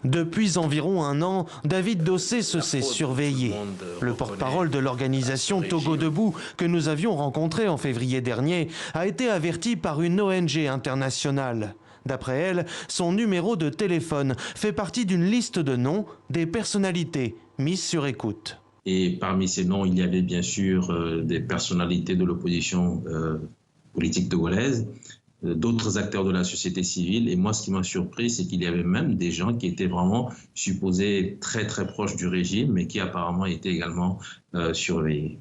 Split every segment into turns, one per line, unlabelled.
Depuis environ un an, David Dossé se sait surveillé. Le porte-parole de l'organisation Togo Debout, que nous avions rencontré en février dernier, a été averti par une ONG internationale. D'après elle, son numéro de téléphone fait partie d'une liste de noms des personnalités mises sur écoute.
Et parmi ces noms, il y avait bien sûr des personnalités de l'opposition politique togolaise, d'autres acteurs de la société civile. Et moi, ce qui m'a surpris, c'est qu'il y avait même des gens qui étaient vraiment supposés très très proches du régime, mais qui apparemment étaient également surveillés.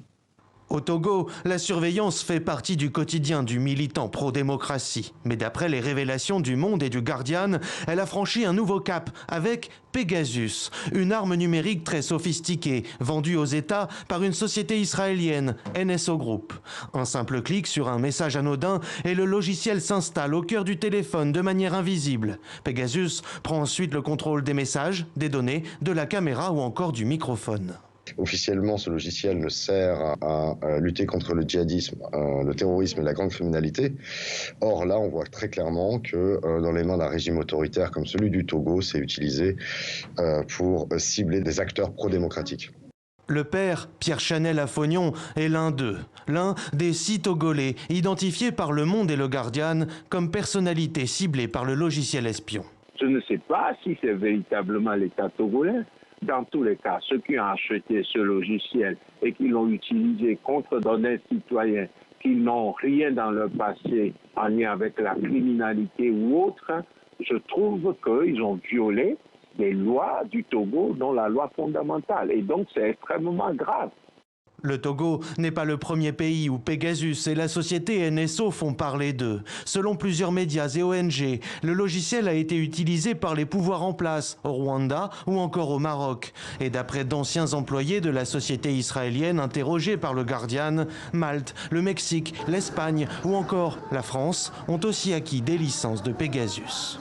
Au Togo, la surveillance fait partie du quotidien du militant pro-démocratie. Mais d'après les révélations du Monde et du Guardian, elle a franchi un nouveau cap avec Pegasus, une arme numérique très sophistiquée, vendue aux États par une société israélienne, NSO Group. Un simple clic sur un message anodin et le logiciel s'installe au cœur du téléphone de manière invisible. Pegasus prend ensuite le contrôle des messages, des données, de la caméra ou encore du microphone.
Officiellement, ce logiciel ne sert à lutter contre le djihadisme, le terrorisme et la grande criminalité. Or, là, on voit très clairement que dans les mains d'un régime autoritaire comme celui du Togo, c'est utilisé pour cibler des acteurs pro-démocratiques.
Le père, Pierre Chanel Afognon, est l'un d'eux, l'un des 6 Togolais identifiés par Le Monde et le Guardian comme personnalité ciblée par le logiciel espion.
Je ne sais pas si c'est véritablement l'État togolais. Dans tous les cas, ceux qui ont acheté ce logiciel et qui l'ont utilisé contre d'honnêtes citoyens qui n'ont rien dans leur passé en lien avec la criminalité ou autre, je trouve qu'ils ont violé les lois du Togo, dont la loi fondamentale. Et donc, c'est extrêmement grave.
Le Togo n'est pas le premier pays où Pegasus et la société NSO font parler d'eux. Selon plusieurs médias et ONG, le logiciel a été utilisé par les pouvoirs en place au Rwanda ou encore au Maroc. Et d'après d'anciens employés de la société israélienne interrogés par le Guardian, Malte, le Mexique, l'Espagne ou encore la France ont aussi acquis des licences de Pegasus.